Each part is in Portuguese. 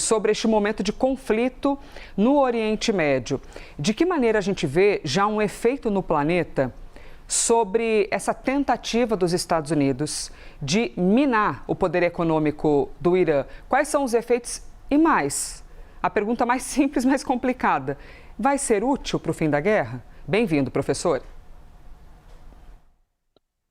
sobre este momento de conflito no Oriente Médio. De que maneira a gente vê já um efeito no planeta sobre essa tentativa dos Estados Unidos de minar o poder econômico do Irã? Quais são os efeitos e mais? A pergunta mais simples, mais complicada. Vai ser útil para o fim da guerra? Bem-vindo, professor.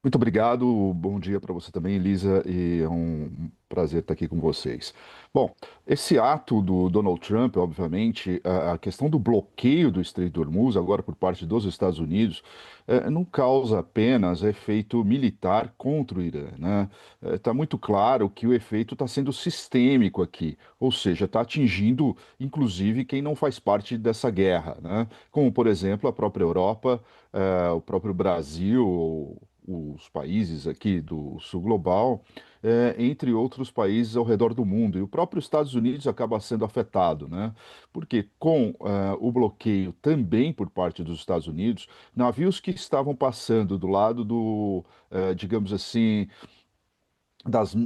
Muito obrigado, bom dia para você também, Elisa, e é um prazer estar aqui com vocês. Bom, esse ato do Donald Trump, obviamente, a questão do bloqueio do Estreito de Hormuz, agora por parte dos Estados Unidos, não causa apenas efeito militar contra o Irã, né? Está muito claro que o efeito está sendo sistêmico aqui, ou seja, está atingindo, inclusive, quem não faz parte dessa guerra, né? Como, por exemplo, a própria Europa, o próprio Brasil, os países aqui do sul global, entre outros países ao redor do mundo. E o próprio Estados Unidos acaba sendo afetado, né? Porque com o bloqueio também por parte dos Estados Unidos, navios que estavam passando do lado do, digamos assim, das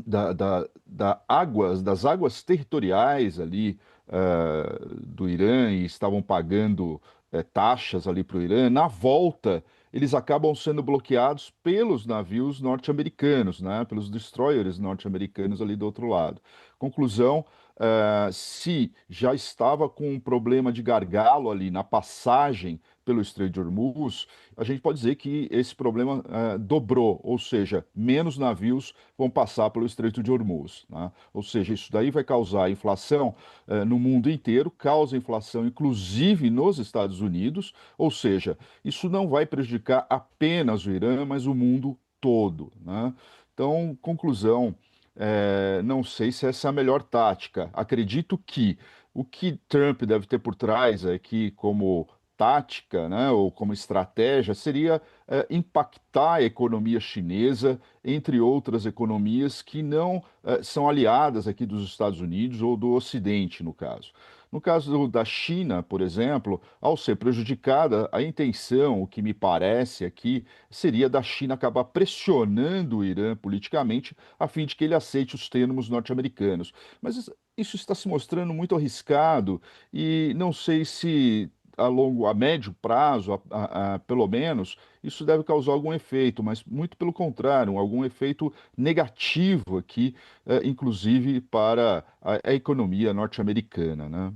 águas territoriais ali do Irã e estavam pagando taxas ali para o Irã, na volta eles acabam sendo bloqueados pelos navios norte-americanos, né, pelos destroyers norte-americanos ali do outro lado. Conclusão, se já estava com um problema de gargalo ali na passagem pelo Estreito de Hormuz, a gente pode dizer que esse problema dobrou, ou seja, menos navios vão passar pelo Estreito de Hormuz, né? Ou seja, isso daí vai causar inflação no mundo inteiro, causa inflação inclusive nos Estados Unidos, ou seja, isso não vai prejudicar apenas o Irã, mas o mundo todo, né? Então, conclusão, não sei se essa é a melhor tática. Acredito que o que Trump deve ter por trás é que, como tática, né, ou como estratégia, seria impactar a economia chinesa, entre outras economias que não são aliadas aqui dos Estados Unidos ou do Ocidente, no caso. No caso da China, por exemplo, ao ser prejudicada, a intenção, o que me parece aqui, seria da China acabar pressionando o Irã politicamente a fim de que ele aceite os termos norte-americanos. Mas isso está se mostrando muito arriscado e não sei se a médio prazo, pelo menos, isso deve causar algum efeito, mas muito pelo contrário, algum efeito negativo aqui, inclusive para a economia norte-americana, né?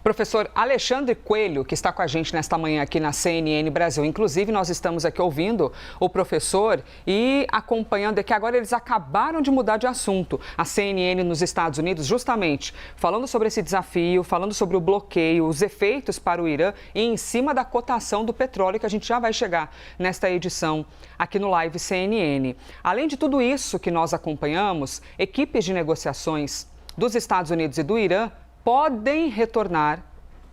Professor Alexandre Coelho, que está com a gente nesta manhã aqui na CNN Brasil. Inclusive, nós estamos aqui ouvindo o professor e acompanhando aqui. Agora, eles acabaram de mudar de assunto. A CNN nos Estados Unidos, justamente falando sobre esse desafio, falando sobre o bloqueio, os efeitos para o Irã e em cima da cotação do petróleo, que a gente já vai chegar nesta edição aqui no Live CNN. Além de tudo isso que nós acompanhamos, equipes de negociações dos Estados Unidos e do Irã podem retornar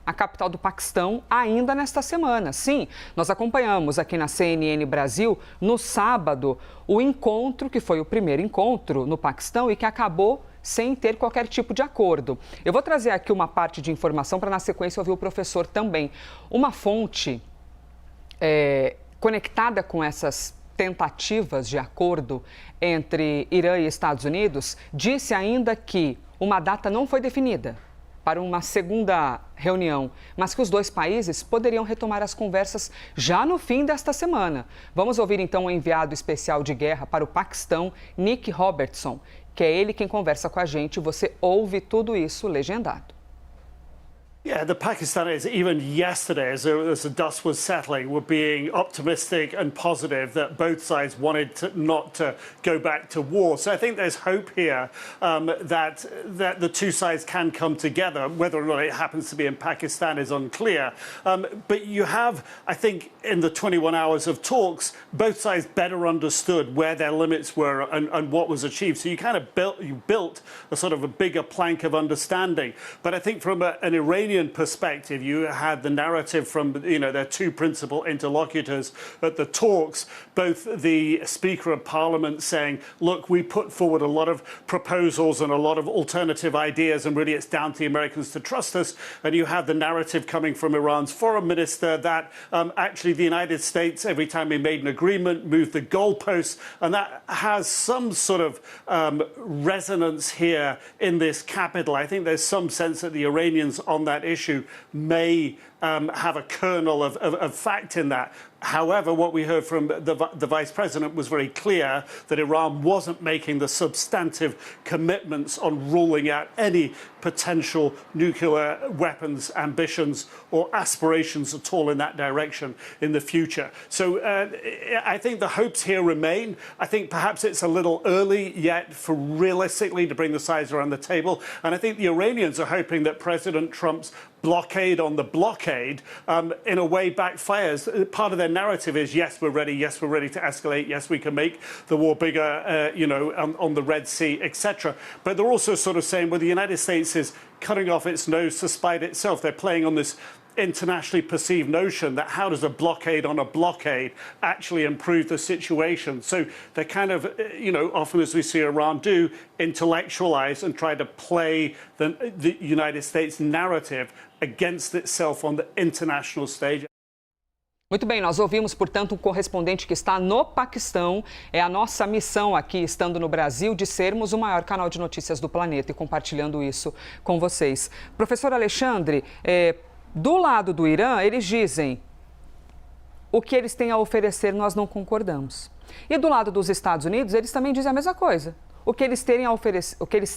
à capital do Paquistão ainda nesta semana. Sim, nós acompanhamos aqui na CNN Brasil, no sábado, o encontro, que foi o primeiro encontro no Paquistão e que acabou sem ter qualquer tipo de acordo. Eu vou trazer aqui uma parte de informação para, na sequência, ouvir o professor também. Uma fonte conectada com essas tentativas de acordo entre Irã e Estados Unidos disse ainda que uma data não foi definida para uma segunda reunião, mas que os dois países poderiam retomar as conversas já no fim desta semana. Vamos ouvir então o enviado especial de guerra para o Paquistão, Nick Robertson, que é ele quem conversa com a gente. Você ouve tudo isso legendado. Yeah, the Pakistanis, even yesterday, as the dust was settling, were being optimistic and positive that both sides wanted not to go back to war. So I think there's hope here that the two sides can come together. Whether or not it happens to be in Pakistan is unclear. But you have, I think, in the 21 hours of talks, both sides better understood where their limits were and what was achieved. So you kind of built a sort of a bigger plank of understanding. But I think from an Iranian Iranian perspective, you had the narrative from, their two principal interlocutors at the talks, both the Speaker of Parliament saying, look, we put forward a lot of proposals and a lot of alternative ideas, and really it's down to the Americans to trust us. And you have the narrative coming from Iran's foreign minister that actually the United States, every time we made an agreement, moved the goalposts, and that has some sort of resonance here in this capital. I think there's some sense that the Iranians on that issue may have a kernel of fact in that. However, what we heard from the Vice President was very clear that Iran wasn't making the substantive commitments on ruling out any potential nuclear weapons ambitions or aspirations at all in that direction in the future. So I think the hopes here remain. I think perhaps it's a little early yet for realistically to bring the sides around the table. And I think the Iranians are hoping that President Trump's blockade on the blockade in a way backfires. Part of their narrative is, yes, we're ready to escalate, yes, we can make the war bigger, on the Red Sea, etc. But they're also sort of saying, well, the United States is cutting off its nose to spite itself. They're playing on this internationally perceived notion that how does a blockade on a blockade actually improve the situation? So they're kind of, often as we see Iran do, intellectualize and try to play the United States narrative against itself on the international stage. Muito bem, nós ouvimos, portanto, um correspondente que está no Paquistão. É a nossa missão aqui, estando no Brasil, de sermos o maior canal de notícias do planeta e compartilhando isso com vocês. Professor Alexandre, do lado do Irã, eles dizem o que eles têm a oferecer, nós não concordamos. E do lado dos Estados Unidos, eles também dizem a mesma coisa. O que eles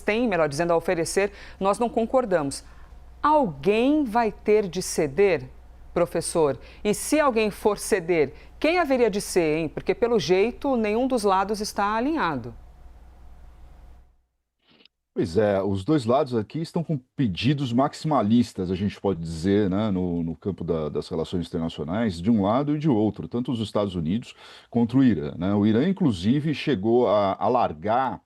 têm, melhor dizendo, a oferecer, nós não concordamos. Alguém vai ter de ceder, professor? E se alguém for ceder, quem haveria de ser, hein? Porque, pelo jeito, nenhum dos lados está alinhado. Pois é, os dois lados aqui estão com pedidos maximalistas, a gente pode dizer, né, no campo das relações internacionais, de um lado e de outro, tanto os Estados Unidos quanto o Irã, né? O Irã, inclusive, chegou a alargar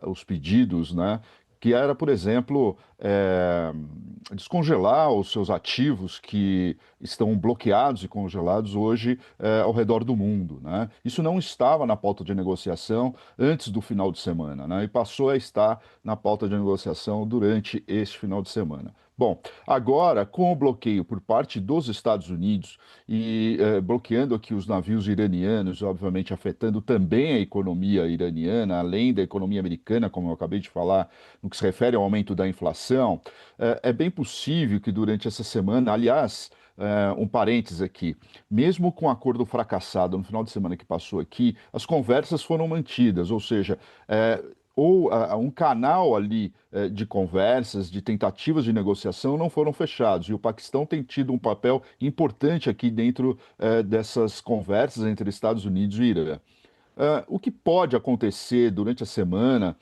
os pedidos, né, que era, por exemplo, descongelar os seus ativos que estão bloqueados e congelados hoje ao redor do mundo, né? Isso não estava na pauta de negociação antes do final de semana, né? E passou a estar na pauta de negociação durante este final de semana. Bom, agora, com o bloqueio por parte dos Estados Unidos e bloqueando aqui os navios iranianos, obviamente afetando também a economia iraniana, além da economia americana, como eu acabei de falar, no que se refere ao aumento da inflação, é bem possível que durante essa semana, aliás, um parênteses aqui, mesmo com o acordo fracassado no final de semana que passou aqui, as conversas foram mantidas, ou seja, um canal ali de conversas, de tentativas de negociação não foram fechados. E o Paquistão tem tido um papel importante aqui dentro dessas conversas entre Estados Unidos e Irã. O que pode acontecer durante a semana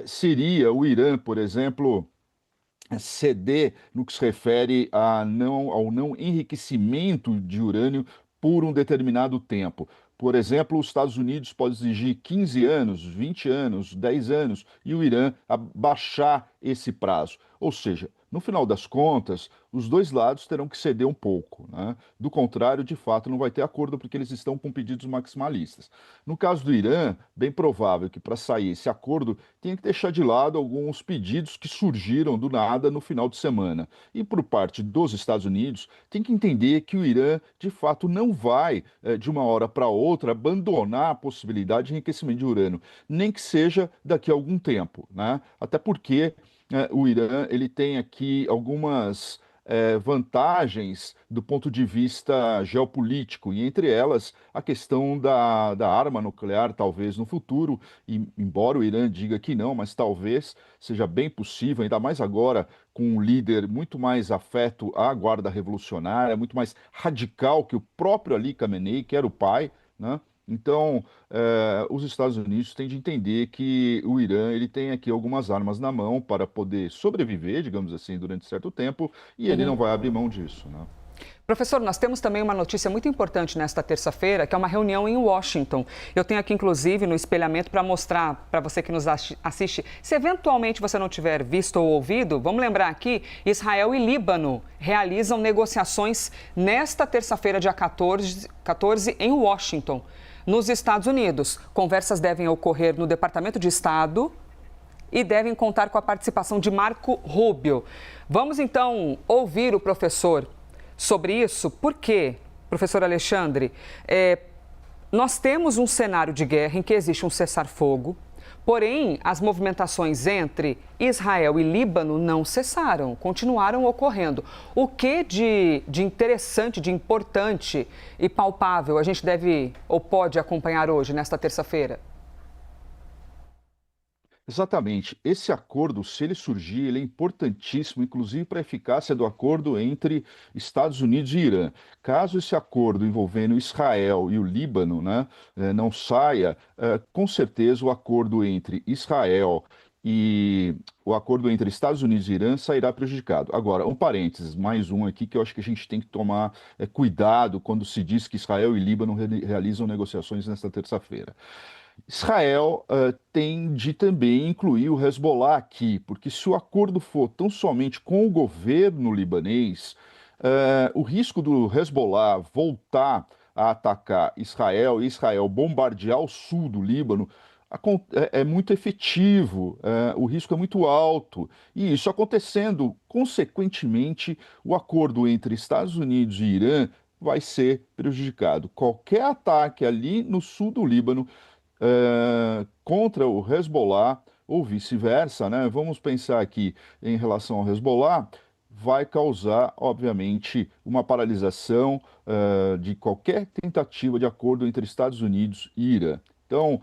seria o Irã, por exemplo, ceder no que se refere ao não enriquecimento de urânio por um determinado tempo. Por exemplo, os Estados Unidos podem exigir 15 anos, 20 anos, 10 anos e o Irã abaixar esse prazo. Ou seja, no final das contas, os dois lados terão que ceder um pouco, né? Do contrário, de fato, não vai ter acordo porque eles estão com pedidos maximalistas. No caso do Irã, bem provável que para sair esse acordo tenha que deixar de lado alguns pedidos que surgiram do nada no final de semana. E por parte dos Estados Unidos, tem que entender que o Irã, de fato, não vai, de uma hora para outra, abandonar a possibilidade de enriquecimento de urânio, nem que seja daqui a algum tempo, né? Até porque o Irã ele tem aqui algumas vantagens do ponto de vista geopolítico, e entre elas a questão da arma nuclear, talvez no futuro, e, embora o Irã diga que não, mas talvez seja bem possível, ainda mais agora com um líder muito mais afeto à Guarda Revolucionária, muito mais radical que o próprio Ali Khamenei, que era o pai, né? Então, os Estados Unidos têm de entender que o Irã ele tem aqui algumas armas na mão para poder sobreviver, digamos assim, durante certo tempo, e ele não vai abrir mão disso, né? Professor, nós temos também uma notícia muito importante nesta terça-feira, que é uma reunião em Washington. Eu tenho aqui, inclusive, no espelhamento para mostrar para você que nos assiste. Se eventualmente você não tiver visto ou ouvido, vamos lembrar aqui, Israel e Líbano realizam negociações nesta terça-feira, dia 14, em Washington, nos Estados Unidos. Conversas devem ocorrer no Departamento de Estado e devem contar com a participação de Marco Rubio. Vamos, então, ouvir o professor sobre isso, porque, professor Alexandre, nós temos um cenário de guerra em que existe um cessar-fogo, porém, as movimentações entre Israel e Líbano não cessaram, continuaram ocorrendo. O que de interessante, de importante e palpável a gente deve ou pode acompanhar hoje, nesta terça-feira? Exatamente. Esse acordo, se ele surgir, ele é importantíssimo, inclusive para a eficácia do acordo entre Estados Unidos e Irã. Caso esse acordo envolvendo Israel e o Líbano, né, não saia, com certeza o acordo entre Israel e o acordo entre Estados Unidos e Irã sairá prejudicado. Agora, um parênteses, mais um aqui que eu acho que a gente tem que tomar cuidado quando se diz que Israel e Líbano realizam negociações nesta terça-feira. Israel tem de também incluir o Hezbollah aqui, porque se o acordo for tão somente com o governo libanês, o risco do Hezbollah voltar a atacar Israel e Israel bombardear o sul do Líbano é muito efetivo, o risco é muito alto. E isso acontecendo, consequentemente, o acordo entre Estados Unidos e Irã vai ser prejudicado. Qualquer ataque ali no sul do Líbano contra o Hezbollah ou vice-versa, né? Vamos pensar aqui em relação ao Hezbollah, vai causar, obviamente, uma paralisação de qualquer tentativa de acordo entre Estados Unidos e Irã. Então,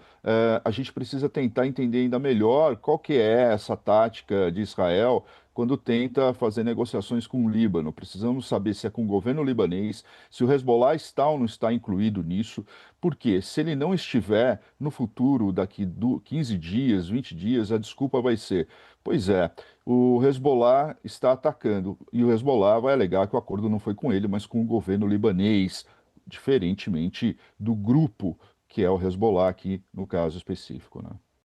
a gente precisa tentar entender ainda melhor qual que é essa tática de Israel quando tenta fazer negociações com o Líbano. Precisamos saber se é com o governo libanês, se o Hezbollah está ou não está incluído nisso, porque se ele não estiver no futuro, daqui 15 dias, 20 dias, a desculpa vai ser: pois é, o Hezbollah está atacando, e o Hezbollah vai alegar que o acordo não foi com ele, mas com o governo libanês, diferentemente do grupo que é o Hezbollah aqui no caso específico, né?